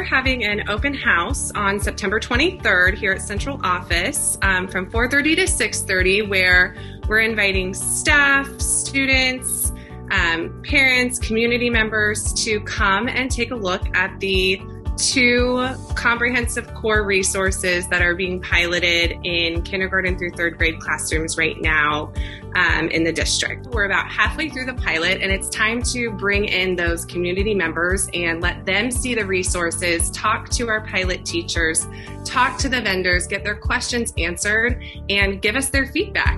having an open house on September 23rd here at Central Office from 4:30 to 6:30, where we're inviting staff, students, parents, community members to come and take a look at the 2 comprehensive core resources that are being piloted in kindergarten through 3rd grade classrooms right now in the district. We're about halfway through the pilot, and it's time to bring in those community members and let them see the resources, talk to our pilot teachers, talk to the vendors, get their questions answered, and give us their feedback.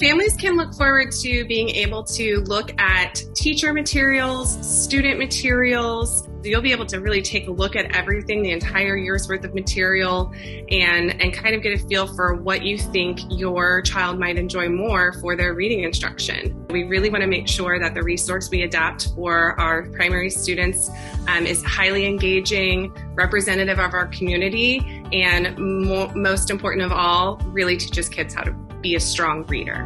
Families can look forward to being able to look at teacher materials, student materials. You'll be able to really take a look at everything, the entire year's worth of material, and kind of get a feel for what you think your child might enjoy more for their reading instruction. We really want to make sure that the resource we adapt for our primary students is highly engaging, representative of our community, and most important of all, really teaches kids how to be a strong reader.